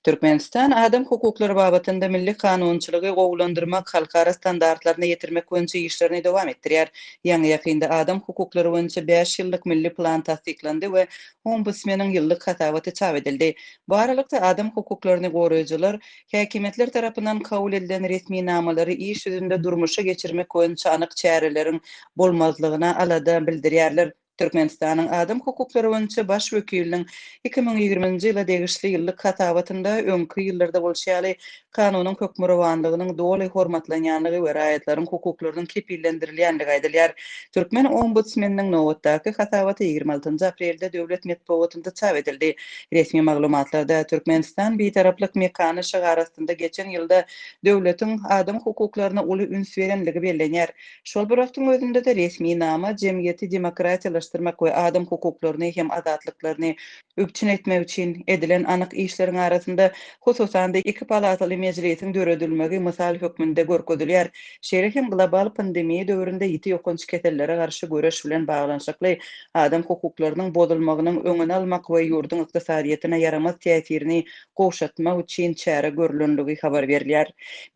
Türkmenistan adam hukuklary babatynda milli kanunçylygy gowlandyrmak, halkara standartlaryny ýetirmek boýunça işlerini dowam etdirýär. Ýa-ni ýakynda adam hukuklary boýunça 5 ýyllyk milli plan tasdiklandy we ombudsmanyň ýyllyk hatawaty çap edildi. Bu aralykda adam hukuklaryny goraýjylar häkimetler tarapyndan kabul edilen resmi namalary iş ýüzünde durmuşa geçirmek boýunça anyk çäreleriň bolmazlygyna alada bildirýärler. Türkmenistanyň adam hukuklary boýunça baş wekiliniň 2020-nji ýyla degişli ýyllyk hatawatynda öňkü ýyllarda bolşaly kanunyň hökmürawanlygynyň doly hormatlanýanlygy we raýatlaryň hukuklarynyň kepillendirilýänligi aýdylýar. Türkmen ombudsmanynyň nowatdaky hatawaty 26 aprelde döwlet medeniýetinde çap edildi. Resmi maglumatlarda Türkmenistan bitaraplyk mekanyşygy arasynda geçen ýylda döwletiň adam hukuklaryna uly üns berenligi bellenýär. Şol bir wagtyň özünde de resmi nama jemgyýeti demokratiýalaşdyrmak we adam hukuklaryny hem azatlyklaryny öpçün etmek üçin edilen anyk işleriň arasynda hususan da iki palataly mejlisiň döredilmegi mysal hökmünde görkezilýär. Şeýle hem global pandemiýa döwründe ýiti ýokunç ketelleri garşy göreş bilen baglanyşykly adam hukuklarynyň bozulmagynyň öňüni almak we ýurdun ykdysadyýetyna yaramaz täsirini gowşatmak üçin çäre görülenligi habar berilýär.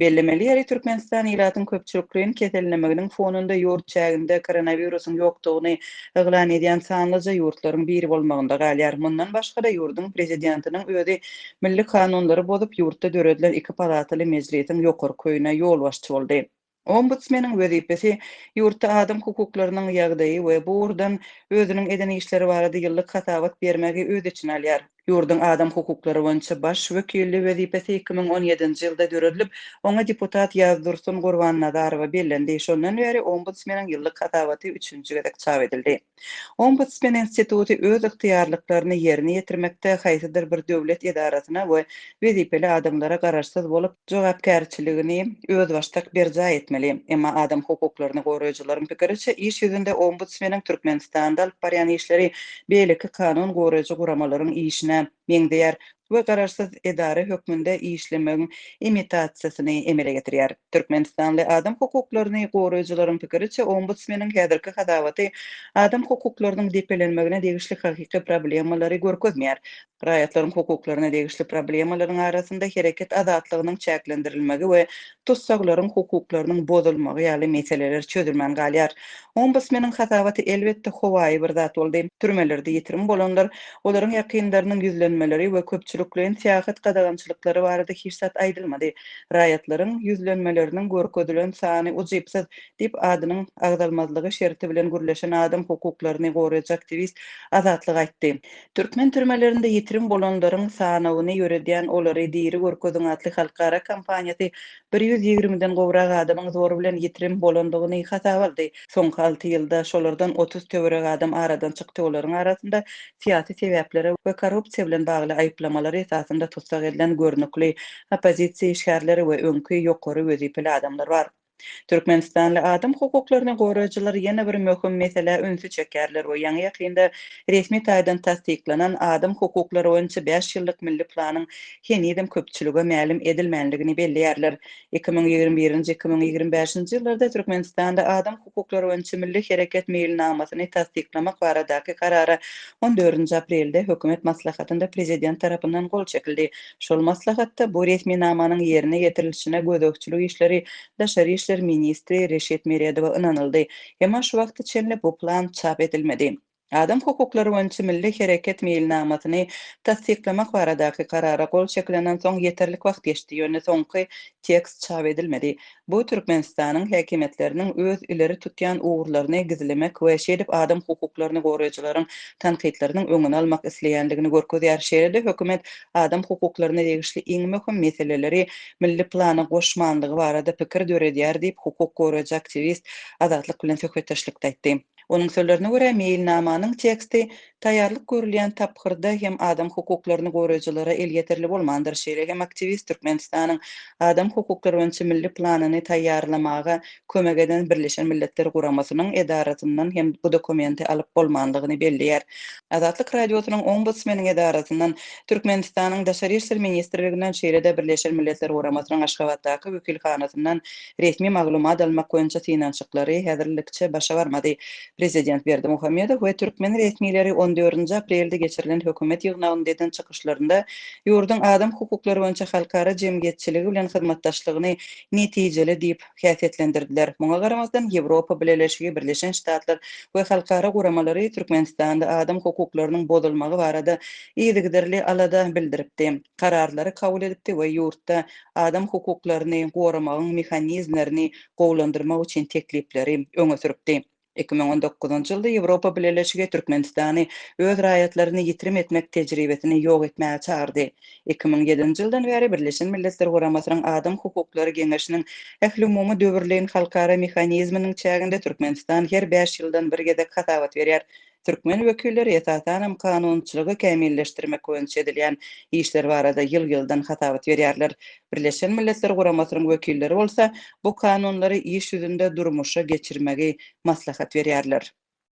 Bellemeliyeri Türkmenistan ýylatyň köpçülikligiň ketellemeginiň fonunda ýurt çäginde koronawirusyň ýokdugyny eglan edýän sanlyca ýurtlaryň biri bolmagynda galýar. Mundan başga da ýurdun prezidentiniň özi milli kanunlary bozup ýurtda döredilen iki palataly mejlisiň ýokary köýüne ýol başçy boldy. Ombudsmanyň wezipesi ýurtda adam hukuklarynyň ýagdaýy we bu urdan özüniň eden işleri barada ýyllyk hatawat bermegi öz içine alýar. Ýurdun adam hukuklary boýunça baş wekilli wezipesi 2017-nji ýylda döredilip, oňa deputat Ýazdursun Gurbannadarowa bellendi. Şondan beri ombudsmanyň ýyllyk hatawaty 3-nji gezek çap edildi. Ombudsman instituty öz ygtyýarlyklaryny ýerine ýetirmekde haýsydyr bir döwlet edarasyna we wezipeli adamlara garaşsyz bolup jogapkärçiligini öz başdak berja etmeli. Emma adam hukuklaryny goraýjylaryň pikiriçe iş ýüzünde ombudsmanyň Türkmenistanda alyp barýan işleri beýleki kanun goraýjy guramalaryň işine meňdeýär we garaşsyz edara hökmünde işlemegiň imitasiýasyny emele getirýär. Türkmenistanly adam hukuklaryny goraýjylaryň pikiriçe ombudsmanyň häzirki hatawaty adam hukuklarynyň depelenmegine degişli hakyky problemalary görkezmeýär. Raýatlaryň hukuklaryna degişli problemalaryň arasynda hereket azatlygynyň çäklendirilmegi we tutsaklaryň hukuklarynyň bozulmagy ýaly meseleler çözülmän galýar. Ombudsmanyň hatawaty elbetde howaý bir zat boldy. Türmelerde ýetirim bolanlar olaryň ýakynlarynyň ýüzlenmeleri we köpçülikligiň siýasat gadagançylyklary barada hiç zat aýdylmady. Raýatlaryň ýüzlenmeleriniň görkezilen sany ujypsyz diýip adynyň agdalmazlygy şerti bilen gürleşen adam hukuklaryny goraýjy aktivist azatlyk aýtdy. Türkmen türmelerinde ýetirim bolanlaryň sanawyny ýöredýän olary diýri görkeziň atly halkara kampaniýasy 120-den gowrak adamyň zoru bilen ýetirim bolandygyny hasaba aldy. Soňky 6 ýylda şolardan 30 töwerek adam aradan çykdy. Olaryň arasynda siýasy sebäplere we korrupsiýa bilen bagly aýplamalar esasında tutsak edilen görnükli opozisiýa işgärleri we öňkü ýokary wezipeli adamlar bar. Türkmenistanly adam hukuklaryny goraýjylar ýene bir möhüm mesele önsü çekerler we ýa-ni ýakynda resmi taýdan tasdiklanan adam hukuklary boýunça 5 ýyllyk milli planyň henüýem köpçülige mälim edilmänligini belleýärler. 2021-nji 2025-nji ýyllarda Türkmenistanda adam hukuklary boýunça milli hereket meýilnamasyny tasdiklamak baradaky karara 14-nji aprelde hökümet maslahatynda prezident tarapyndan gol çekildi. Şol maslahatda bu resmi namanyň ýerine getirilişine gözökçülük işleri Daşary işler ministri Reşet Meredowa ynanyldy. Emma şu wagtda çenle bu plan çap edilmedi. Adam hukuklary boýunça milli hereket meýilnamasyny tasdiklamak baradaky karara gol çekilenden soň ýeterlik wagt geçdi. Ýöne soňky tekst çap edilmedi. Bu Türkmenistanyň häkimetleriniň öz ileri tutýan ugurlaryny gizlemek we şeýdip adam hukuklaryny goraýjylaryň tanqidlerini öňüne almak isleýändigini görkezýär. Şeýle hökümet adam hukuklaryna degişli iň möhüm meseleleri milli plana goşmandygy barada pikir döredýär diýip hukuk goraýjy aktivist azatlyk bilen söhbetdeşlikde aýtdy. Onun sözlerine göre meýilnamanyň teksti taýýarlyk görülýän tapgyrda hem adam hukuklaryny goraýjylara el ýeterli bolmandyr. Şeýle hem aktivist Türkmenistanyň adam hukuklary boýunça milli planyny taýýarlamaga kömek eden Birleşen Milletler Guramasynyň edarasyndan hem bu dokumenti alyp bolmandygyny belleýär. Azatlyk radiosynyň ombudsmanyň edarasyndan Türkmenistanyň Daşary işler ministrliginden şeýle-de Birleşen Milletler Guramasynyň Aşgabatdaky wekilhanasyndan resmi maglumat almak boýunça synançyklary häzirlikçe başa barmady. Prezident Berdimuhamedov we Türkmen resmiýetleri 14-nji aprelde geçirilen hökümet ýygnagyny eden çykyşlarynda ýurdun adam hukuklary boýunça halkara jemgyýetçiligi bilen hyzmatdaşlygyny netijeli diýip häsiýetlendirdiler. Muňa garamazdan Ýewropa Birleşigi, Birleşen Ştatlar we halkara guramalary Türkmenistanda adam hukuklarynyň bozulmagy barada ýygyderli alada bildiripdi. Kararlary kabul edipdi we ýurtda adam hukuklaryny goramagyň mexanizmlerini gowlandyrmak üçin teklipleri öňe süripdi. 2019-njy ýylda Ýewropa Birleşigi Türkmenistany öz raýatlaryny ýitirim etmek tejribesini ýok etmäge çağırdy. 2007-nji ýyldan bäri Birleşen Milletler Guramasynyň Adam Hukuklary Geňeşiniň ähli umumy döwürleýän halkara mexanizminiň çäginde Türkmenistan her 5 ýyldan bir gezek hatawat berýär. Türkmen wekilleri esatanam kanunçylygy kämilleşdirmek boýunça edilýän işler barada ýyl-ýyldan hatawat berýärler. Birleşen Milletler Guramasynyň wekilleri bolsa bu kanunlary iş ýüzünde durmuşa geçirmegi maslahat berýärler.